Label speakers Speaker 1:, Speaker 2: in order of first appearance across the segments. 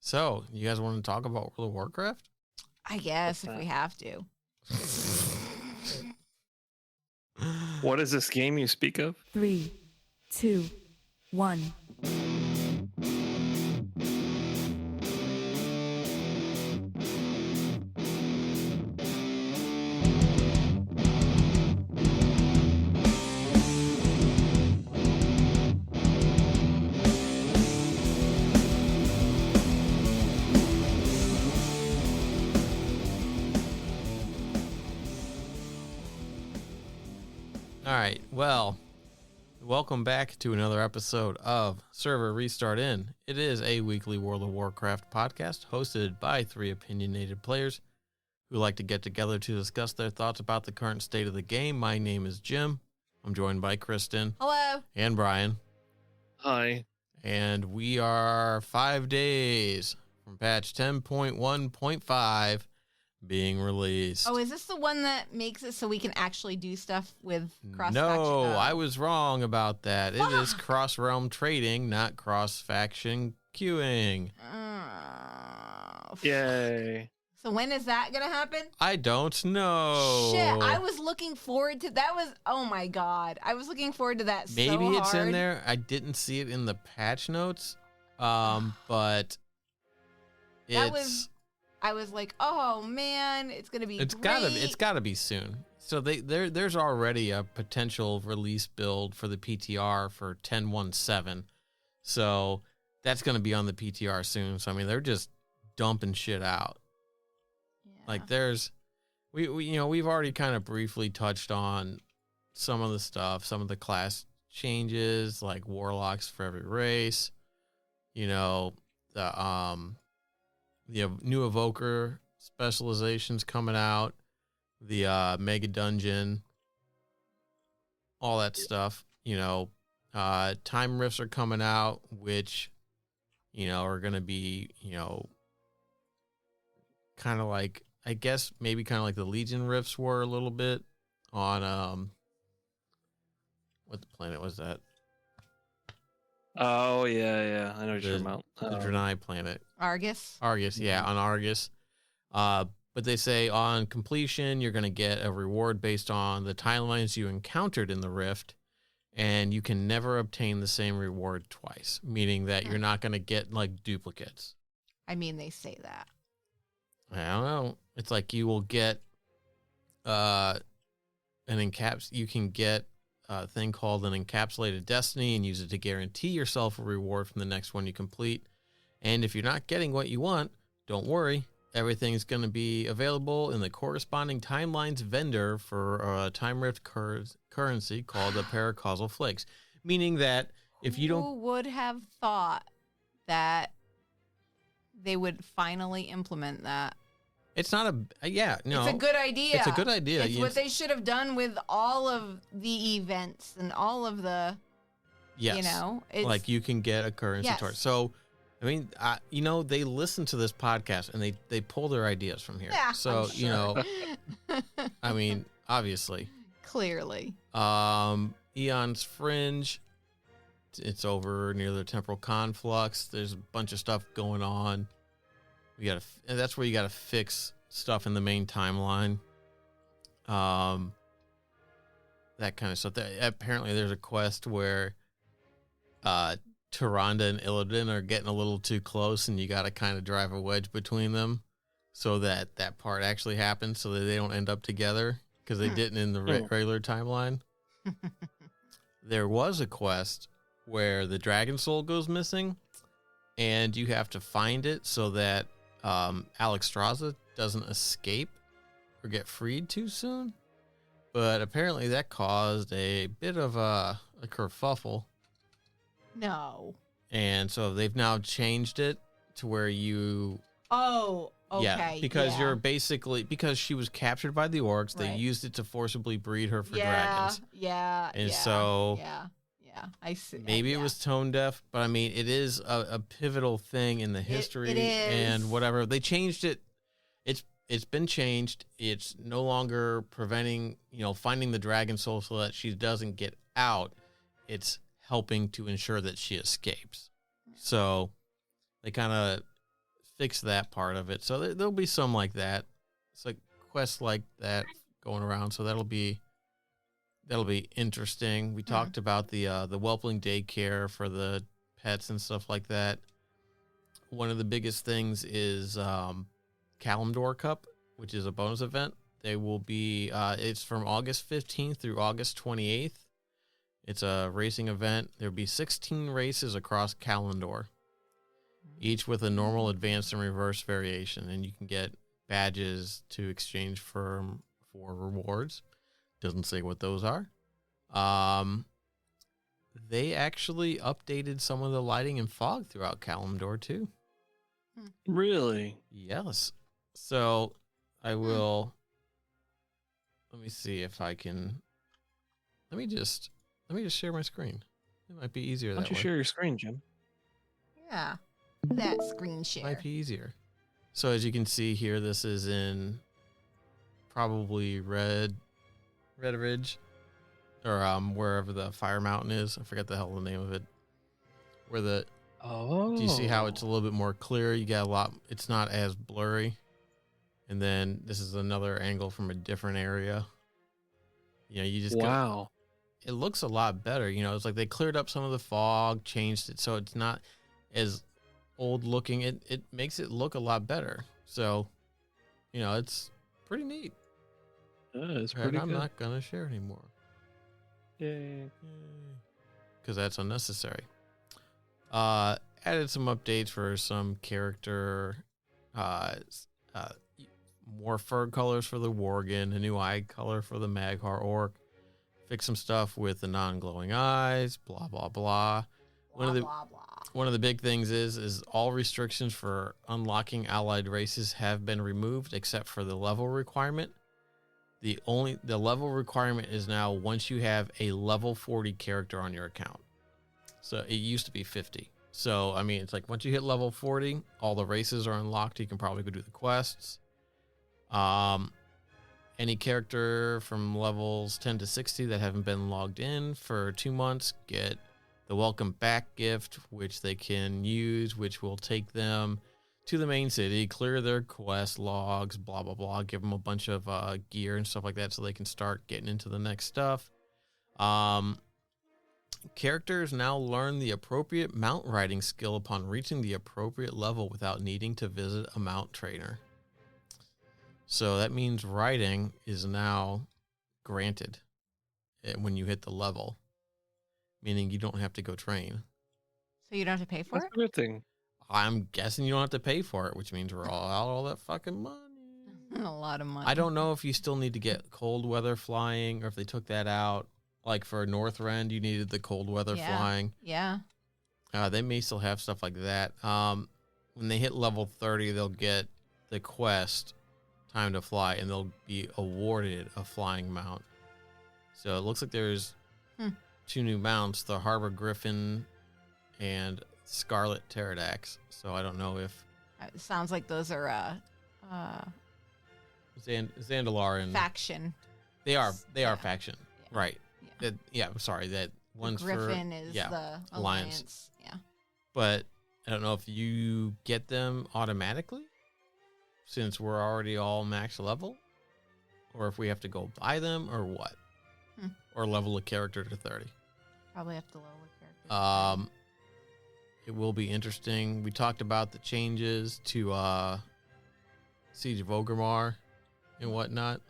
Speaker 1: So, you guys want to talk about World of Warcraft?
Speaker 2: I guess if we have to.
Speaker 3: What is this game you speak of?
Speaker 4: 3, 2, 1.
Speaker 1: All right, well, welcome back to another episode of Server Restart In. It is a weekly World of Warcraft podcast hosted by three opinionated players who like to get together to discuss their thoughts about the current state of the game. My name is Jim. I'm joined by Kristen.
Speaker 2: Hello.
Speaker 1: And Brian.
Speaker 3: Hi.
Speaker 1: And we are 5 days from patch 10.1.5 being released.
Speaker 2: Oh, is this the one that makes it so we can actually do stuff with cross-faction?
Speaker 1: No, I was wrong about that. It is
Speaker 2: Fuck.
Speaker 1: cross-realm trading, not cross-faction queuing.
Speaker 3: Yay.
Speaker 2: So when is that going to happen?
Speaker 1: I don't know.
Speaker 2: Shit, I was looking forward to that. Oh my God. I was looking forward to that
Speaker 1: Maybe
Speaker 2: so
Speaker 1: it's
Speaker 2: hard.
Speaker 1: in there. I didn't see it in the patch notes, but
Speaker 2: I was like, oh man, it's gonna be.
Speaker 1: It's
Speaker 2: great.
Speaker 1: gotta be soon. So there's already a potential release build for the PTR for 10.1.7. So that's gonna be on the PTR soon. So I mean they're just dumping shit out.
Speaker 2: Yeah.
Speaker 1: Like there's we've already kind of briefly touched on some of the stuff, some of the class changes, like warlocks for every race. The new evoker specializations coming out, the mega dungeon, all that stuff. Time rifts are coming out, which are going to be kind of like, I guess maybe kind of like the Legion rifts were a little bit on what planet was that?
Speaker 3: Oh, yeah. I know what you're talking about.
Speaker 1: The Draenei planet.
Speaker 2: Argus.
Speaker 1: Yeah, on Argus. But they say on completion, you're going to get a reward based on the timelines you encountered in the Rift, and you can never obtain the same reward twice, meaning that you're not going to get, like, duplicates.
Speaker 2: I mean, they say that.
Speaker 1: I don't know. It's like you will get you can get a thing called an encapsulated destiny and use it to guarantee yourself a reward from the next one you complete. And if you're not getting what you want, don't worry. Everything's going to be available in the corresponding timelines vendor for a time rift currency called the Paracausal Flakes. Meaning that if you don't...
Speaker 2: Who would have thought that they would finally implement that?
Speaker 1: It's not it's
Speaker 2: a good idea.
Speaker 1: It's a good idea.
Speaker 2: It's what they should have done with all of the events and all of the,
Speaker 1: like you can get a currency torch. So, I mean, they listen to this podcast and they pull their ideas from here.
Speaker 2: Yeah,
Speaker 1: so,
Speaker 2: I'm sure.
Speaker 1: I mean, obviously.
Speaker 2: Clearly.
Speaker 1: Eon's Fringe, it's over near the Temporal Conflux. There's a bunch of stuff going on. That's where you gotta fix stuff in the main timeline. That kind of stuff. Apparently, there's a quest where Tyrande and Illidan are getting a little too close, and you gotta kind of drive a wedge between them, so that part actually happens, so that they don't end up together, because they didn't in the regular timeline. There was a quest where the Dragon Soul goes missing, and you have to find it so that Alexstrasza doesn't escape or get freed too soon. But apparently that caused a bit of a kerfuffle.
Speaker 2: No.
Speaker 1: And so they've now changed it to where you...
Speaker 2: Oh, okay.
Speaker 1: Yeah, because you're basically... Because she was captured by the orcs, they used it to forcibly breed her for dragons.
Speaker 2: Yeah,
Speaker 1: and so...
Speaker 2: Yeah, I see.
Speaker 1: Maybe it was tone deaf, but I mean, it is a pivotal thing in the history
Speaker 2: it is.
Speaker 1: And whatever. They changed it. It's been changed. It's no longer preventing, finding the dragon soul so that she doesn't get out. It's helping to ensure that she escapes. So they kind of fix that part of it. So there'll be some like that. It's like quests like that going around. So that'll be interesting. We talked about the whelpling daycare for the pets and stuff like that. One of the biggest things is Kalimdor Cup, which is a bonus event. They will be it's from August 15th through August 28th. It's a racing event. There'll be 16 races across Kalimdor, each with a normal, advanced, and reverse variation, and you can get badges to exchange for rewards. Doesn't say what those are. They actually updated some of the lighting and fog throughout Kalimdor too.
Speaker 3: Really?
Speaker 1: Yes. So I will. Let me see if I can. Let me just share my screen. It might be easier
Speaker 3: Why
Speaker 1: that
Speaker 3: don't you
Speaker 1: way.
Speaker 3: share your screen, Jim?
Speaker 2: Yeah. That screen share.
Speaker 1: Might be easier. So as you can see here, this is in probably Red Ridge, or wherever the Fire Mountain is. I forget the hell the name of it. Where the do you see how it's a little bit more clear? You got a lot. It's not as blurry. And then this is another angle from a different area. You know, you just
Speaker 3: wow.
Speaker 1: It looks a lot better. You know, it's like they cleared up some of the fog, changed it so it's not as old looking. It makes it look a lot better. So, you know, it's pretty neat.
Speaker 3: It's
Speaker 1: And
Speaker 3: pretty
Speaker 1: I'm
Speaker 3: good.
Speaker 1: not gonna share anymore.
Speaker 3: Yay.
Speaker 1: Because that's unnecessary. Added some updates for some character, more fur colors for the Worgen, a new eye color for the Maghar Orc, fix some stuff with the non-glowing eyes, blah blah blah.
Speaker 2: Blah, blah, blah.
Speaker 1: One of the big things is all restrictions for unlocking allied races have been removed except for the level requirement. The level requirement is now once you have a level 40 character on your account. So it used to be 50. So, I mean, it's like once you hit level 40, all the races are unlocked. You can probably go do the quests. Any character from levels 10 to 60 that haven't been logged in for 2 months get the welcome back gift, which they can use, which will take them to the main city, clear their quest logs, blah, blah, blah, give them a bunch of gear and stuff like that so they can start getting into the next stuff. Characters now learn the appropriate mount riding skill upon reaching the appropriate level without needing to visit a mount trainer. So that means riding is now granted when you hit the level, meaning you don't have to go train.
Speaker 2: So you don't have to pay for
Speaker 3: That's
Speaker 2: it?
Speaker 3: a good thing.
Speaker 1: I'm guessing you don't have to pay for it, which means we're all out all that fucking money.
Speaker 2: A lot of money.
Speaker 1: I don't know if you still need to get cold weather flying or if they took that out. Like for Northrend, you needed the cold weather flying.
Speaker 2: Yeah.
Speaker 1: They may still have stuff like that. When they hit level 30, they'll get the quest Time to Fly, and they'll be awarded a flying mount. So it looks like there's 2 new mounts, the Harbor Griffin and Scarlet Pterodax. So I don't know if...
Speaker 2: It sounds like those are
Speaker 1: Zandalar and...
Speaker 2: faction.
Speaker 1: They are faction.
Speaker 2: Yeah.
Speaker 1: Right.
Speaker 2: Yeah.
Speaker 1: I'm sorry. That one's
Speaker 2: Griffin
Speaker 1: for...
Speaker 2: is the Alliance. Yeah.
Speaker 1: But I don't know if you get them automatically since we're already all max level, or if we have to go buy them, or what, or level a character to 30.
Speaker 2: Probably have to level a character.
Speaker 1: It will be interesting. We talked about the changes to Siege of Orgrimmar and whatnot.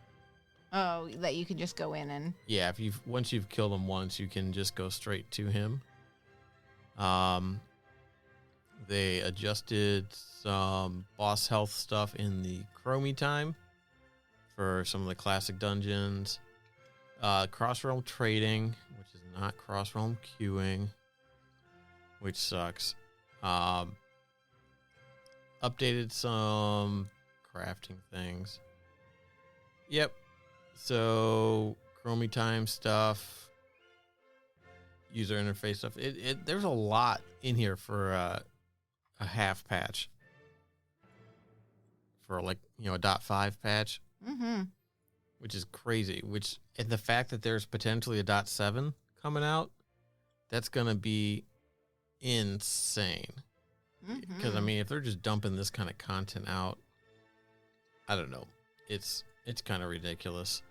Speaker 2: Oh, that you can just go in and...
Speaker 1: Yeah, once you've killed him once, you can just go straight to him. They adjusted some boss health stuff in the Chromie time for some of the classic dungeons. Cross-realm trading, which is not cross-realm queuing, which sucks. Updated some crafting things. Yep. So Chromie time stuff, user interface stuff. There's a lot in here for a half patch. For like, a .5 patch.
Speaker 2: Mm-hmm.
Speaker 1: Which is crazy. And the fact that there's potentially a .7 coming out, that's gonna be insane. Because I mean, if they're just dumping this kind of content out, I don't know. It's kind of ridiculous.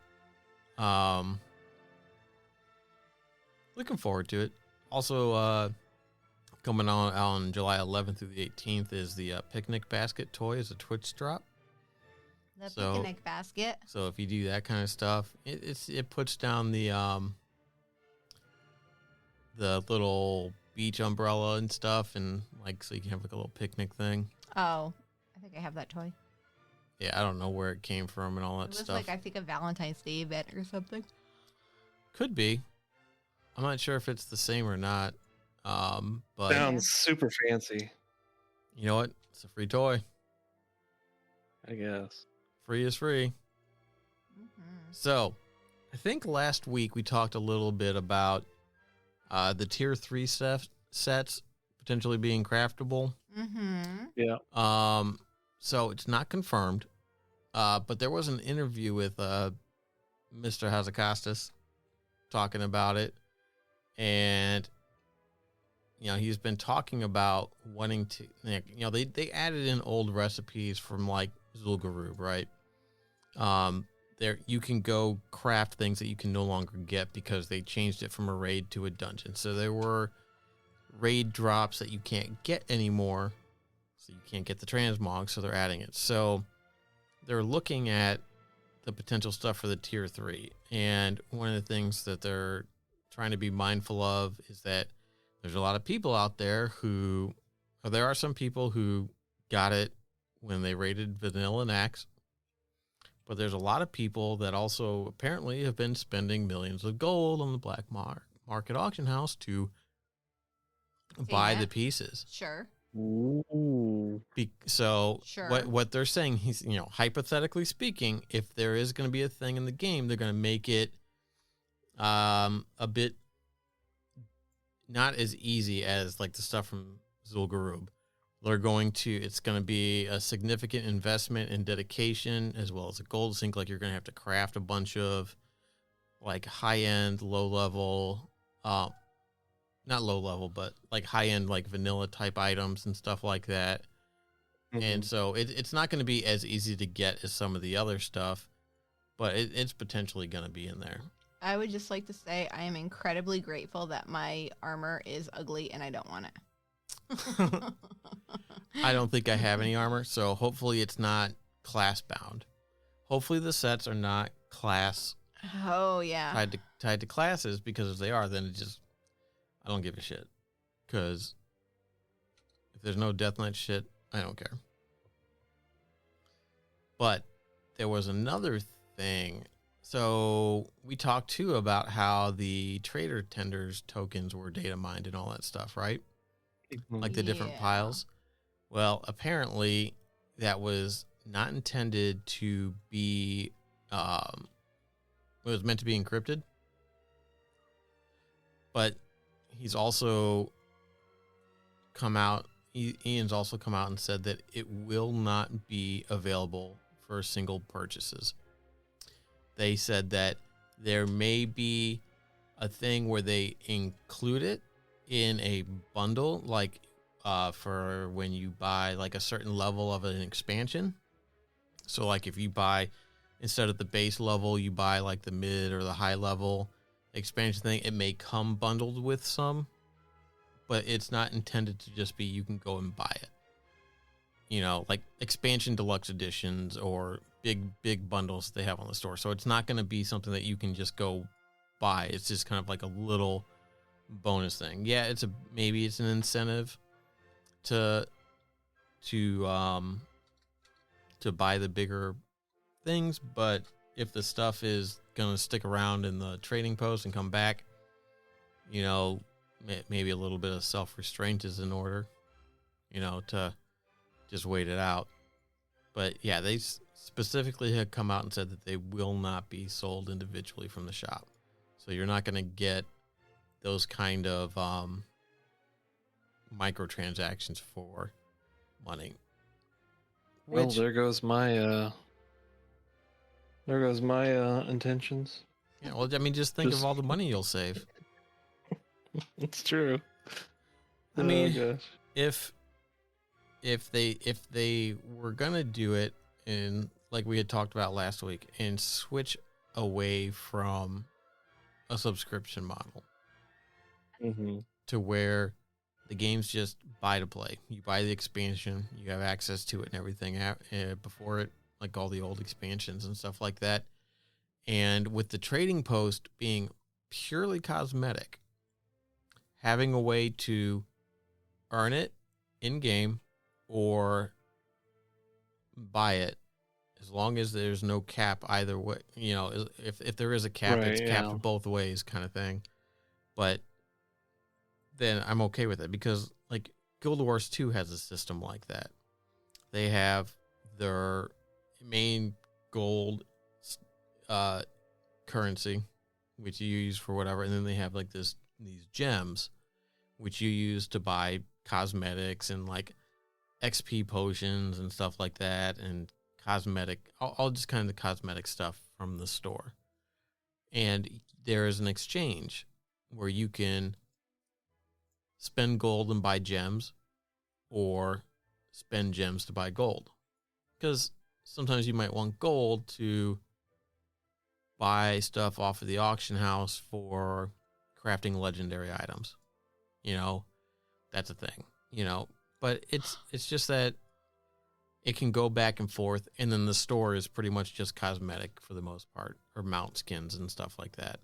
Speaker 1: Looking forward to it. Also, coming on July 11th through the 18th is the picnic basket toy as a Twitch drop.
Speaker 2: The picnic basket.
Speaker 1: So if you do that kind of stuff, it puts down the little beach umbrella and stuff, and like so you can have like a little picnic thing.
Speaker 2: Oh, I think I have that toy.
Speaker 1: Yeah, I don't know where it came from and all that stuff.
Speaker 2: It was like I think a Valentine's Day event or something.
Speaker 1: Could be. I'm not sure if it's the same or not. But
Speaker 3: Sounds super fancy,
Speaker 1: you know what? It's a free toy.
Speaker 3: I guess.
Speaker 1: Free is free. So, I think last week we talked a little bit about the tier 3 sets potentially being craftable.
Speaker 3: Yeah.
Speaker 1: So it's not confirmed, but there was an interview with Mr. Hazakastas talking about it, and he's been talking about wanting to, they added in old recipes from like Zul'Gurub, right? There you can go craft things that you can no longer get because they changed it from a raid to a dungeon. So there were raid drops that you can't get anymore. So you can't get the transmog, so they're adding it. So they're looking at the potential stuff for the tier 3. And one of the things that they're trying to be mindful of is that there's a lot of people out there there are some people who got it when they raided Vanilla and Axe. But there's a lot of people that also apparently have been spending millions of gold on the black market auction house to buy the pieces.
Speaker 2: Sure.
Speaker 3: Ooh.
Speaker 1: So
Speaker 2: Sure.
Speaker 1: what they're saying, he's hypothetically speaking, if there is going to be a thing in the game, they're going to make it a bit not as easy as like the stuff from Zul'Gurub. It's going to be a significant investment in dedication as well as a gold sink. Like you're going to have to craft a bunch of like high-end, low-level, not low-level, but like high-end, like vanilla type items and stuff like that. Mm-hmm. And so it's not going to be as easy to get as some of the other stuff, but it's potentially going to be in there.
Speaker 2: I would just like to say I am incredibly grateful that my armor is ugly and I don't want it.
Speaker 1: I don't think I have any armor, so hopefully it's not class bound. Hopefully the sets are not class.
Speaker 2: Oh yeah.
Speaker 1: Tied to classes, because if they are, then I don't give a shit. Because if there's no Death Knight shit, I don't care. But there was another thing. So we talked too about how the trader tenders tokens were data mined and all that stuff, right? Like the different piles. Well, apparently that was not intended to be, it was meant to be encrypted. But he's also Ian's also come out and said that it will not be available for single purchases. They said that there may be a thing where they include it in a bundle, like for when you buy like a certain level of an expansion. So like if you buy, instead of the base level, you buy like the mid or the high level expansion thing, it may come bundled with some, but it's not intended to just be you can go and buy it. Like expansion deluxe editions or big bundles they have on the store. So it's not going to be something that you can just go buy. It's just kind of like a little bonus thing. Yeah, maybe it's an incentive to buy the bigger things, but if the stuff is gonna stick around in the trading post and come back, maybe a little bit of self-restraint is in order, to just wait it out. But yeah, they specifically have come out and said that they will not be sold individually from the shop. So you're not gonna get those kind of microtransactions for money.
Speaker 3: Well, there goes my intentions.
Speaker 1: Yeah, well, I mean, just think of all the money you'll save.
Speaker 3: It's true.
Speaker 1: I mean,
Speaker 3: gosh.
Speaker 1: if if they were gonna do it in like we had talked about last week and switch away from a subscription model
Speaker 3: Mm-hmm.
Speaker 1: to where the game's just buy to play. You buy the expansion, you have access to it and everything before it, like all the old expansions and stuff like that. And with the trading post being purely cosmetic, having a way to earn it in game or buy it, as long as there's no cap either way. You know, if there is a cap,
Speaker 3: Right,
Speaker 1: it's
Speaker 3: yeah.
Speaker 1: capped both ways, kind of thing. But then I'm okay with it because, like, Guild Wars 2 has a system like that. They have their main gold currency, which you use for whatever, and then they have like these gems, which you use to buy cosmetics and like XP potions and stuff like that, and cosmetic, all just kind of cosmetic stuff from the store. And there is an exchange where you can spend gold and buy gems, or spend gems to buy gold. Because sometimes you might want gold to buy stuff off of the auction house for crafting legendary items. You know, that's a thing, you know. But it's just that it can go back and forth, and then the store is pretty much just cosmetic for the most part, or mount skins and stuff like that.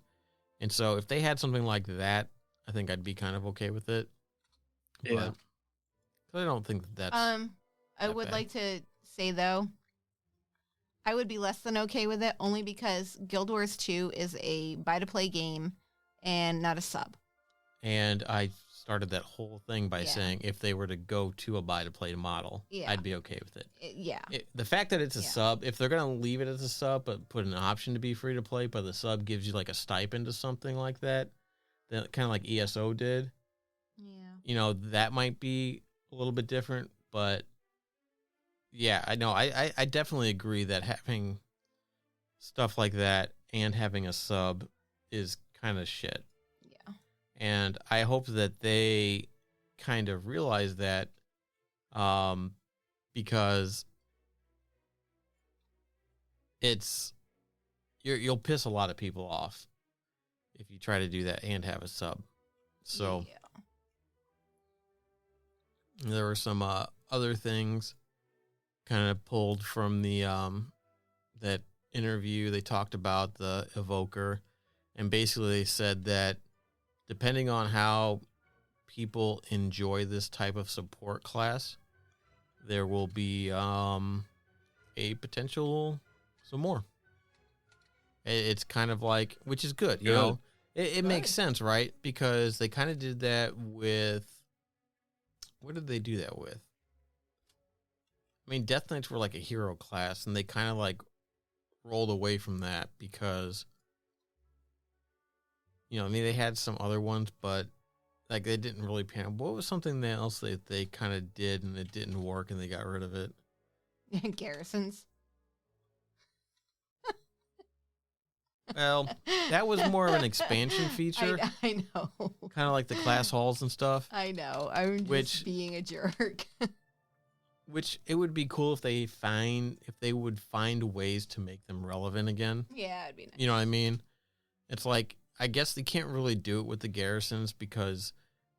Speaker 1: And so if they had something like that, I think I'd be kind of okay with it.
Speaker 3: Yeah.
Speaker 1: But I don't think that's
Speaker 2: I
Speaker 1: that
Speaker 2: would
Speaker 1: bad.
Speaker 2: like to say though, I would be less than okay with it only because Guild Wars 2 is a buy to play game and not a sub.
Speaker 1: And I started that whole thing by
Speaker 2: Yeah.
Speaker 1: saying if they were to go to a buy to play model,
Speaker 2: Yeah.
Speaker 1: I'd be okay with it.
Speaker 2: Yeah.
Speaker 1: The fact that it's a
Speaker 2: Yeah.
Speaker 1: sub, if they're going to leave it as a sub, but put an option to be free to play, but the sub gives you like a stipend or something like that, then kind of like ESO did,
Speaker 2: Yeah.
Speaker 1: you know, that might be a little bit different. But yeah, I know. I definitely agree that having stuff like that and having a sub is kind of shit.
Speaker 2: Yeah.
Speaker 1: And I hope that they kind of realize that, because you'll piss a lot of people off if you try to do that and have a sub. So
Speaker 2: yeah.
Speaker 1: there were some other things kind of pulled from the that interview. They talked about the evoker, and basically they said that depending on how people enjoy this type of support class, there will be a potential some more. It's kind of like, which is good, you
Speaker 3: Good.
Speaker 1: know. It makes
Speaker 2: Good.
Speaker 1: sense, right? Because they kind of did that with, what did they do that with? I mean, Death Knights were like a hero class, and they kind of like rolled away from that because, you know, I mean, they had some other ones, but like they didn't really pan. What was something else that they kind of did and it didn't work and they got rid of it?
Speaker 2: Garrisons.
Speaker 1: Well, that was more of an expansion feature,
Speaker 2: I know.
Speaker 1: kind of like the class halls and stuff.
Speaker 2: I know. I'm just
Speaker 1: Which-
Speaker 2: being a jerk.
Speaker 1: Which it would be cool if they would find ways to make them relevant again.
Speaker 2: Yeah, it'd be nice.
Speaker 1: You know what I mean? It's like, I guess they can't really do it with the garrisons because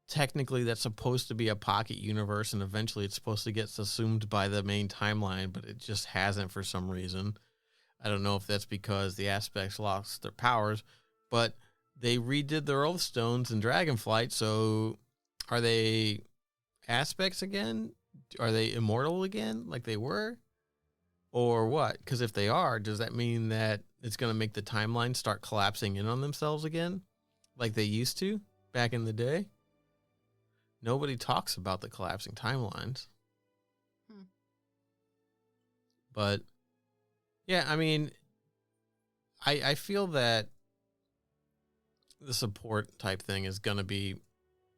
Speaker 1: technically that's supposed to be a pocket universe, and eventually it's supposed to get subsumed by the main timeline, but it just hasn't for some reason. I don't know if that's because the aspects lost their powers, but they redid their oath stones in Dragonflight, so are they aspects again? Are they immortal again like they were? Or what? Because if they are, does that mean that it's going to make the timeline start collapsing in on themselves again like they used to back in the day? Nobody talks about the collapsing timelines. But, yeah, I mean, I feel that the support type thing is going to be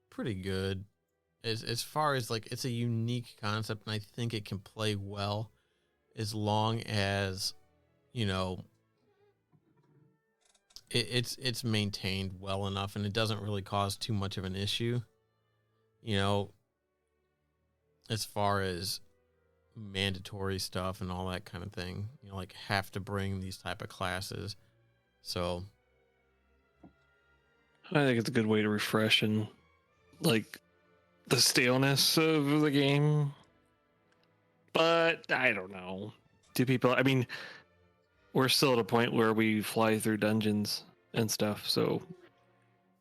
Speaker 1: pretty good. As far as, like, it's a unique concept, and I think it can play well as long as, you know, it's maintained well enough and it doesn't really cause too much of an issue. You know, as far as mandatory stuff and all that kind of thing. You know, like have to bring these type of classes. So
Speaker 3: I think it's a good way to refresh and like the staleness of the game. But I don't know. Do people? I mean, we're still at a point where we fly through dungeons and stuff. So,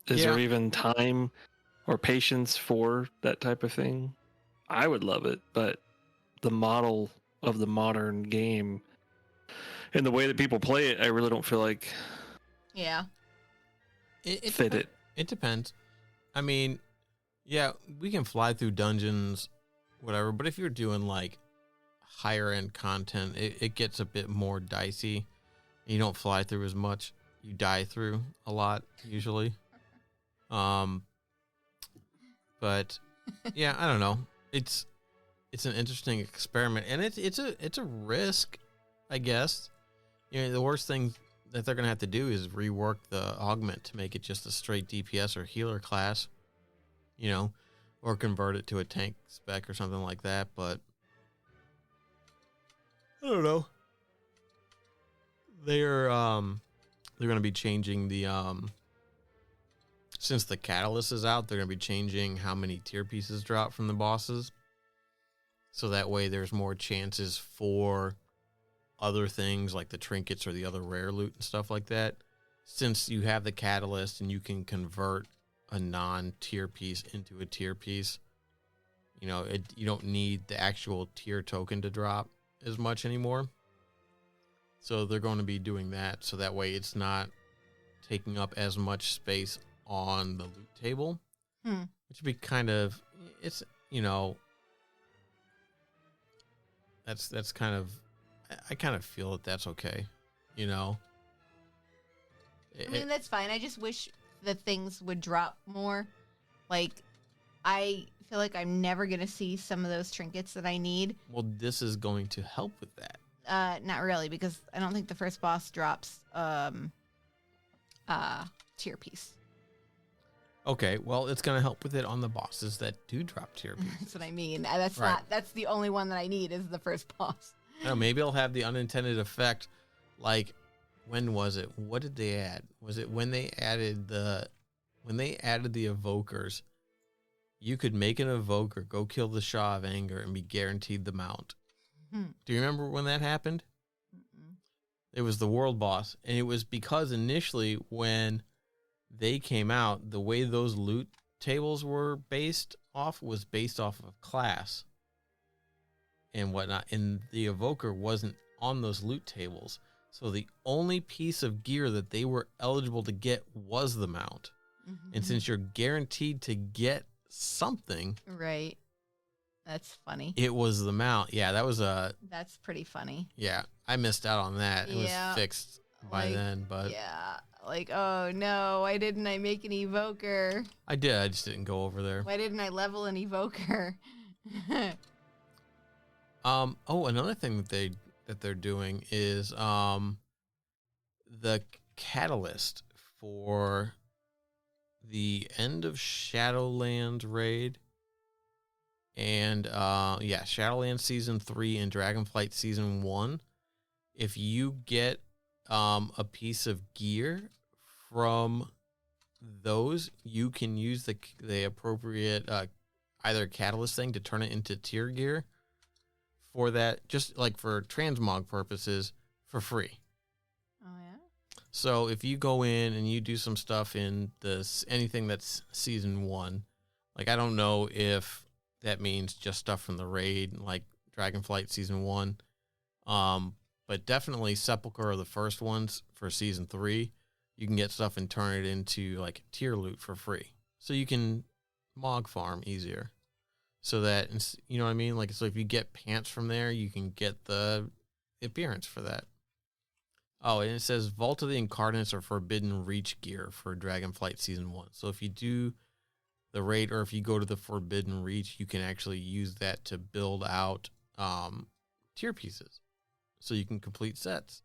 Speaker 3: is there even time or patience for that type of thing? I would love it, but the model of the modern game and the way that people play it, I really don't feel like
Speaker 1: it
Speaker 3: fit it.
Speaker 1: It depends. I mean, yeah, we can fly through dungeons, whatever. But if you're doing like higher end content, it gets a bit more dicey. You don't fly through as much. You die through a lot usually. But yeah, I don't know. It's an interesting experiment, and it's a risk, I guess. You know, the worst thing that they're gonna have to do is rework the augment to make it just a straight DPS or healer class, you know, or convert it to a tank spec or something like that. But I don't know. They're gonna be changing the since the catalyst is out, they're gonna be changing how many tier pieces drop from the bosses. So that way there's more chances for other things like the trinkets or the other rare loot and stuff like that. Since you have the catalyst and you can convert a non-tier piece into a tier piece, you know, you don't need the actual tier token to drop as much anymore. So they're going to be doing that. So that way it's not taking up as much space on the loot table, which would be kind of, it's, you know, that's kind of, I kind of feel that that's okay, you know.
Speaker 2: I mean, that's fine. I just wish that things would drop more. Like, I feel like I'm never going to see some of those trinkets that I need.
Speaker 1: Well, this is going to help with that.
Speaker 2: Not really, because I don't think the first boss drops tier piece.
Speaker 1: Okay, well, it's going to help with it on the bosses that do drop tier pieces.
Speaker 2: That's what I mean. That's
Speaker 1: Right.
Speaker 2: That's the only one that I need is the first boss.
Speaker 1: I don't know, maybe it'll have the unintended effect. Like, when was it? What did they add? Was it when they added the evokers? You could make an evoker, go kill the Shaw of Anger, and be guaranteed the mount. Do you remember when that happened? It was the world boss, and it was because initially when they came out, the way those loot tables were based off of class and whatnot, and the evoker wasn't on those loot tables. So the only piece of gear that they were eligible to get was the mount. And since you're guaranteed to get something,
Speaker 2: right? That's funny.
Speaker 1: It was the mount. Yeah,
Speaker 2: that's pretty funny.
Speaker 1: Yeah, I missed out on that. It was fixed by then, but
Speaker 2: yeah, like, oh no, why didn't I make an evoker?
Speaker 1: I did. I just didn't go over there.
Speaker 2: Why didn't I level an evoker?
Speaker 1: Another thing that they're doing is the catalyst for the end of Shadowlands raid and Shadowlands Season 3 and Dragonflight Season 1. If you get a piece of gear from those, you can use the appropriate either catalyst thing to turn it into tier gear for that, just like for transmog purposes, for free.
Speaker 2: Oh yeah.
Speaker 1: So if you go in and you do some stuff in anything that's Season 1, like I don't know if that means just stuff from the raid, like Dragonflight Season 1, but definitely Sepulchre are the first ones for Season 3. You can get stuff and turn it into like tier loot for free. So you can mog farm easier. So that, you know what I mean? Like, so if you get pants from there, you can get the appearance for that. Oh, and it says Vault of the Incarnates or Forbidden Reach gear for Dragonflight Season 1. So if you do the raid or if you go to the Forbidden Reach, you can actually use that to build out tier pieces. So you can complete sets.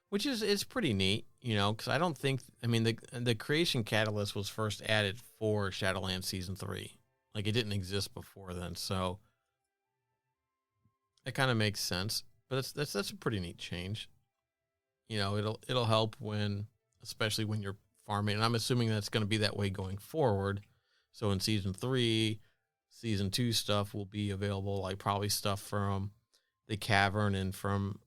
Speaker 1: Which is pretty neat, you know, because I don't think, I mean, the creation catalyst was first added for Shadowlands Season 3. Like, it didn't exist before then, so it kind of makes sense. But that's a pretty neat change. You know, it'll help especially when you're farming. And I'm assuming that's going to be that way going forward. So in season 3, season 2 stuff will be available, like probably stuff from the cavern and from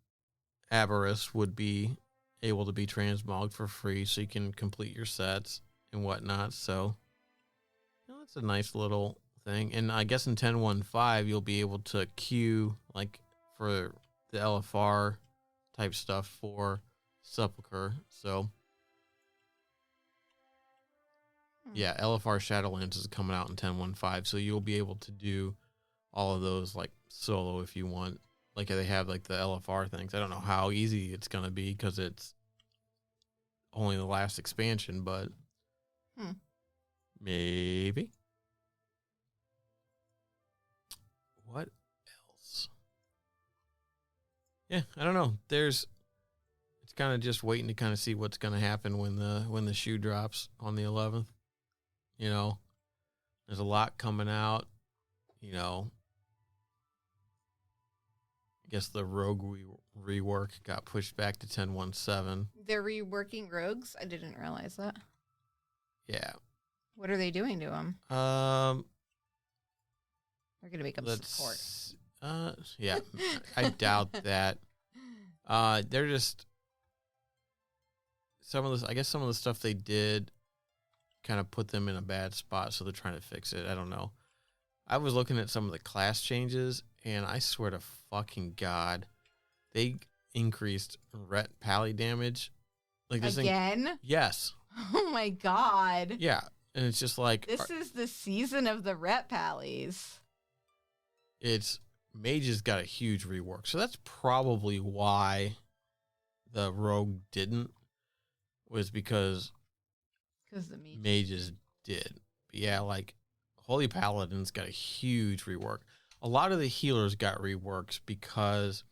Speaker 1: Avarice would be able to be transmogged for free, so you can complete your sets and whatnot. So, you know, that's a nice little thing. And I guess in 10.1.5 you'll be able to queue like for the LFR type stuff for Sepulcher. So yeah, LFR Shadowlands is coming out in 10.1.5, so you'll be able to do all of those like solo if you want. Like they have like the LFR things. I don't know how easy it's gonna be because it's only the last expansion, but maybe. What else? Yeah, I don't know. It's kind of just waiting to kind of see what's gonna happen when the shoe drops on the 11th. You know, there's a lot coming out. You know, I guess the Rogue rework got pushed back to 10.1.7.
Speaker 2: They're reworking rogues? I didn't realize that.
Speaker 1: Yeah.
Speaker 2: What are they doing to them?
Speaker 1: They're
Speaker 2: going to make them support.
Speaker 1: Yeah, I doubt that. They're just some of the stuff they did kind of put them in a bad spot, so they're trying to fix it. I don't know. I was looking at some of the class changes, and I swear to fucking God, they increased ret pally damage. Like this
Speaker 2: again?
Speaker 1: Thing, yes.
Speaker 2: Oh my God.
Speaker 1: Yeah, and it's just like
Speaker 2: this is the season of the ret pallies.
Speaker 1: It's mages got a huge rework, so that's probably why the rogue didn't. Was because
Speaker 2: the
Speaker 1: mages did. But yeah, like Holy Paladins got a huge rework. A lot of the healers got reworks because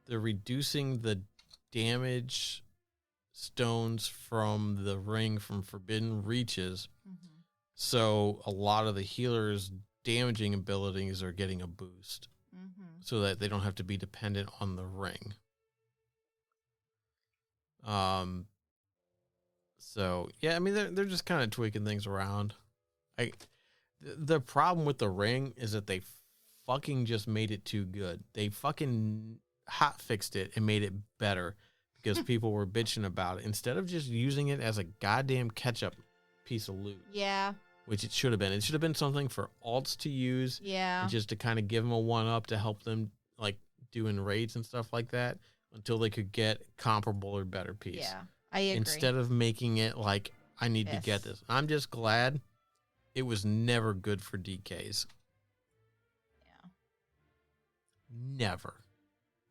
Speaker 1: they're reducing the damage stones from the ring from Forbidden Reaches. Mm-hmm. So a lot of the healers' damaging abilities are getting a boost so that they don't have to be dependent on the ring. So yeah, I mean they're just kind of tweaking things around. The problem with the ring is that they fucking just made it too good. They fucking hot fixed it and made it better because people were bitching about it instead of just using it as a goddamn catch-up piece of loot.
Speaker 2: Yeah.
Speaker 1: Which it should have been. It should have been something for alts to use.
Speaker 2: Yeah.
Speaker 1: And just to kind of give them a one-up to help them like doing raids and stuff like that until they could get comparable or better piece.
Speaker 2: Yeah, I agree.
Speaker 1: Instead of making it like, I need to get this. I'm just glad it was never good for DKs.
Speaker 2: Yeah.
Speaker 1: Never.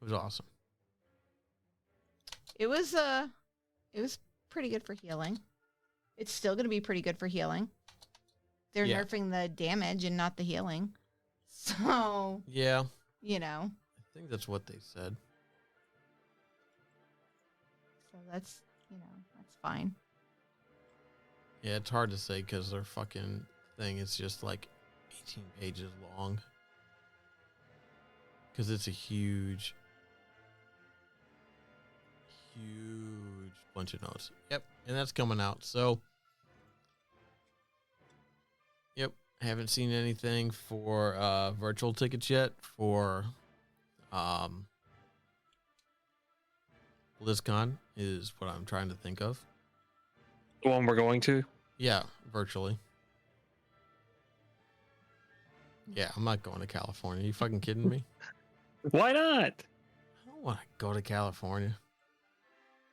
Speaker 1: It was awesome.
Speaker 2: It was pretty good for healing. It's still going to be pretty good for healing. They're nerfing the damage and not the healing. So,
Speaker 1: yeah.
Speaker 2: You know.
Speaker 1: I think that's what they said.
Speaker 2: So that's fine.
Speaker 1: Yeah, it's hard to say because their fucking thing is just like 18 pages long. Because it's a huge bunch of notes. Yep, and that's coming out. So, yep, I haven't seen anything for virtual tickets yet for BlizzCon is what I'm trying to think of.
Speaker 3: The one we're going to?
Speaker 1: Yeah, virtually. Yeah, I'm not going to California. Are you fucking kidding me?
Speaker 3: Why not?
Speaker 1: I don't want to go to California.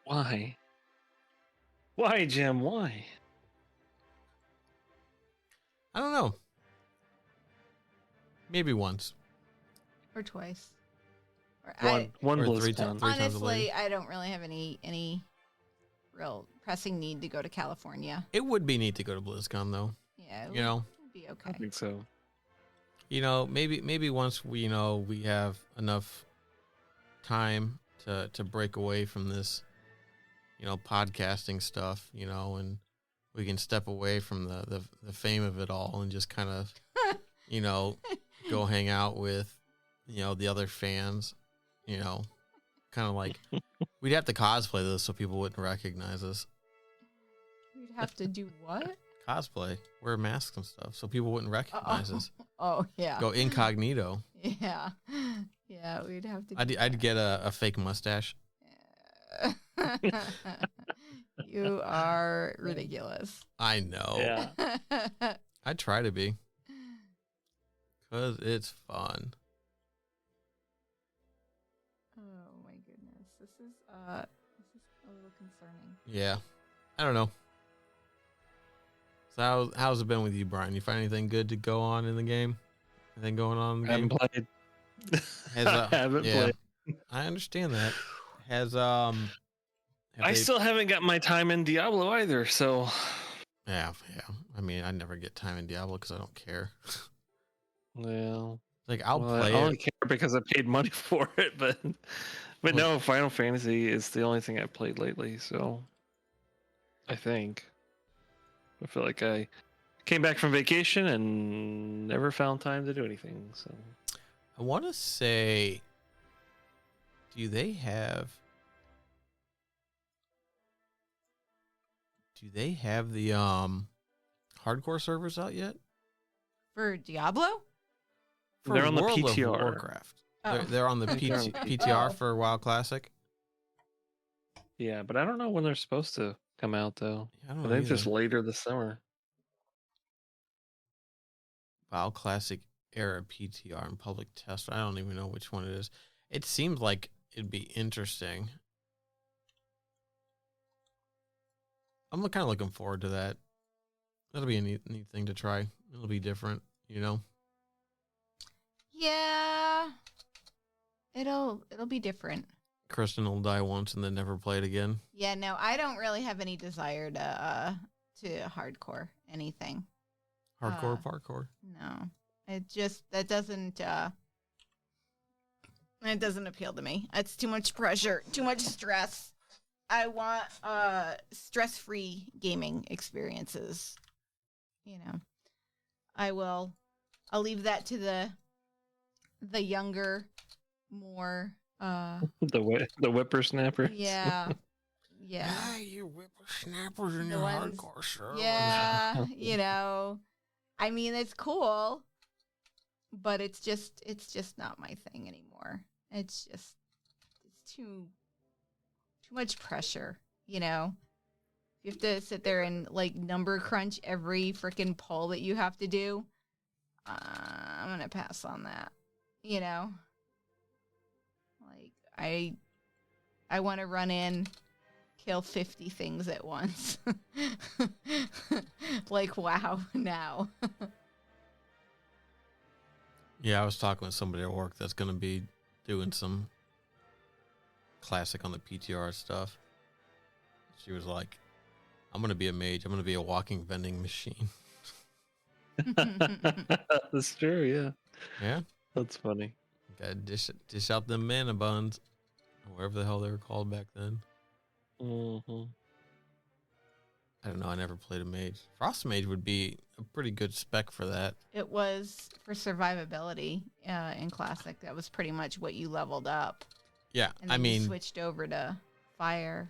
Speaker 3: Why? Why, Jim? Why?
Speaker 1: I don't know. Maybe once.
Speaker 2: Or twice.
Speaker 3: One
Speaker 1: or three times.
Speaker 2: Honestly, I don't really have any real pressing need to go to California.
Speaker 1: It would be neat to go to BlizzCon, though.
Speaker 2: Yeah,
Speaker 1: you know,
Speaker 2: it'd be okay.
Speaker 3: I think so.
Speaker 1: You know, maybe once we have enough time to break away from this, podcasting stuff, and we can step away from the fame of it all and just kind of you know, go hang out with, you know, the other fans, you know, kind of like we'd have to cosplay this so people wouldn't recognize us.
Speaker 2: You'd have to do what?
Speaker 1: Cosplay, wear masks and stuff so people wouldn't recognize us.
Speaker 2: Oh, yeah.
Speaker 1: Go incognito.
Speaker 2: Yeah. Yeah, we'd have to.
Speaker 1: I'd get a fake mustache.
Speaker 2: You are ridiculous.
Speaker 1: I know.
Speaker 3: Yeah.
Speaker 1: I try to be. Because it's fun.
Speaker 2: Oh my goodness. This is a little concerning.
Speaker 1: Yeah. I don't know. So how's it been with you, Brian? You find anything good to go on in the game? Anything going on in the
Speaker 3: I
Speaker 1: game?
Speaker 3: haven't played.
Speaker 1: I
Speaker 3: haven't played.
Speaker 1: I understand that. Has
Speaker 3: I still haven't got my time in Diablo either, so
Speaker 1: yeah. I mean, I never get time in Diablo because I don't care.
Speaker 3: well,
Speaker 1: Like I'll play
Speaker 3: I
Speaker 1: it.
Speaker 3: only care because I paid money for it, but no, Final Fantasy is the only thing I've played lately, so I feel like I came back from vacation and never found time to do anything. So
Speaker 1: I want to say, do they have the hardcore servers out yet?
Speaker 2: For Diablo?
Speaker 1: For
Speaker 3: they're on the
Speaker 1: World of
Speaker 3: PTR.
Speaker 1: Warcraft.
Speaker 2: Oh.
Speaker 1: They're on the PTR
Speaker 2: Oh.
Speaker 1: for WoW Classic.
Speaker 3: Yeah, but I don't know when they're supposed to come out though.
Speaker 1: I don't
Speaker 3: I
Speaker 1: know
Speaker 3: think
Speaker 1: either.
Speaker 3: just later this summer.
Speaker 1: WoW Classic era PTR and public test. I don't even know which one it is. It seems like it'd be interesting. I'm kind of looking forward to that. That'll be a neat thing to try. It'll be different, you know.
Speaker 2: Yeah. It'll be different.
Speaker 1: Kristen will die once and then never play it again.
Speaker 2: Yeah, no, I don't really have any desire to hardcore anything.
Speaker 1: Hardcore parkour.
Speaker 2: No. That doesn't it doesn't appeal to me. It's too much pressure, too much stress. I want stress-free gaming experiences. You know. I'll leave that to the younger, more
Speaker 3: The whippersnapper.
Speaker 2: yeah.
Speaker 1: You whippersnappers in
Speaker 2: The
Speaker 1: your
Speaker 2: ones-
Speaker 1: hardcore server.
Speaker 2: Yeah, you know. I mean, it's cool, but it's just not my thing anymore. It's too much pressure, you know. You have to sit there and like number crunch every freaking poll that you have to do. I'm gonna pass on that, you know. Like I want to run in, kill 50 things at once. Like, wow, now.
Speaker 1: Yeah, I was talking with somebody at work that's going to be doing some classic on the PTR stuff. She was like, I'm going to be a mage. I'm going to be a walking vending machine.
Speaker 3: That's true, yeah.
Speaker 1: Yeah.
Speaker 3: That's funny.
Speaker 1: Got to dish out them mana buns. Or whatever the hell they were called back then.
Speaker 3: Mm-hmm.
Speaker 1: I don't know. I never played a mage. Frost mage would be a pretty good spec for that.
Speaker 2: It was for survivability in Classic. That was pretty much what you leveled up.
Speaker 1: Yeah,
Speaker 2: And
Speaker 1: I
Speaker 2: then you
Speaker 1: mean,
Speaker 2: switched over to fire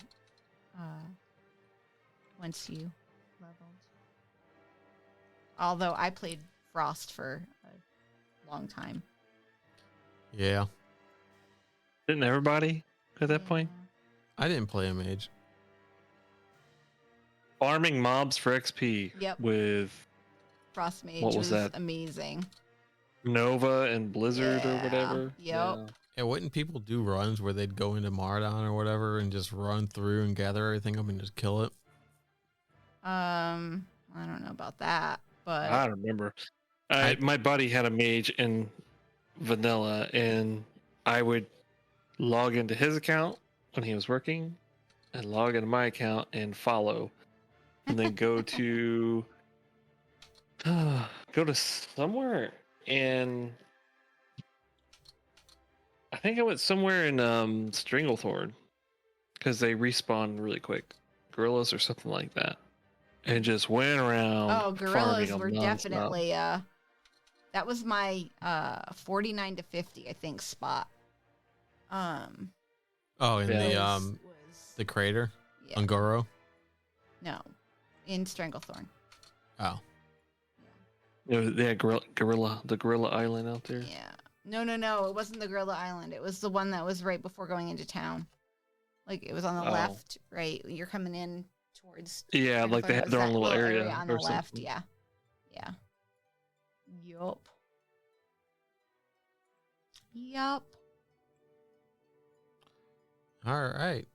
Speaker 2: once you leveled. Although I played Frost for a long time.
Speaker 1: yeah,
Speaker 3: Didn't everybody at that point?
Speaker 2: Yeah.
Speaker 1: I didn't play a mage.
Speaker 3: Farming mobs for XP
Speaker 2: Yep.
Speaker 3: with
Speaker 2: Frost Mage
Speaker 3: What was that?
Speaker 2: amazing.
Speaker 3: Nova and Blizzard or
Speaker 2: Yeah.
Speaker 3: whatever.
Speaker 2: Yep.
Speaker 1: Yeah, wouldn't people do runs where they'd go into Mardon or whatever and just run through and gather everything up and just kill it?
Speaker 2: I don't know about that, but
Speaker 3: I don't remember. My buddy had a mage in vanilla, and I would log into his account when he was working, and log into my account and follow, and then go to somewhere in. I think I went somewhere in Stranglethorn, because they respawn really quick, gorillas or something like that, and just went around.
Speaker 2: oh, gorillas
Speaker 3: farming
Speaker 2: were
Speaker 3: them nonstop.
Speaker 2: definitely That was my 49 to 50, I think, spot.
Speaker 1: Oh, in the crater?
Speaker 2: Yeah.
Speaker 1: Ungoro?
Speaker 2: No, in Stranglethorn.
Speaker 1: Oh.
Speaker 3: They had the Gorilla Island out there.
Speaker 2: Yeah. No. It wasn't the Gorilla Island. It was the one that was right before going into town. Like, it was on the left, right? You're coming in towards...
Speaker 3: Yeah, like they had their own little area
Speaker 2: on the left,
Speaker 3: something.
Speaker 2: yeah. Yup.
Speaker 1: All right.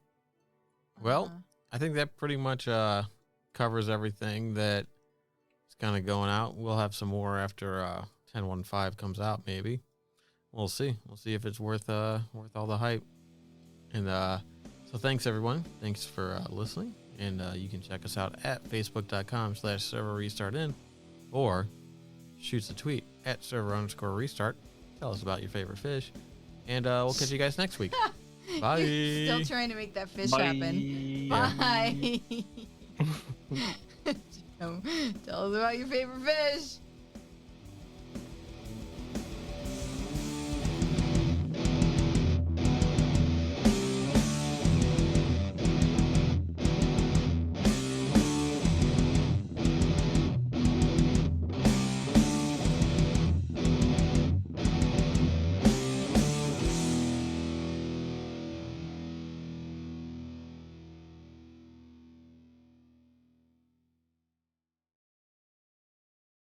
Speaker 1: Well, I think that pretty much covers everything that is kind of going out. We'll have some more after 10.15 comes out, maybe. We'll see. We'll see if it's worth all the hype. And so thanks, everyone. Thanks for listening. And you can check us out at facebook.com/server-restartin or shoot us a tweet at server_restart. Tell us about your favorite fish. And we'll catch you guys next week. Bye.
Speaker 2: You're still trying to make that fish happen. Bye. Tell us about your favorite fish.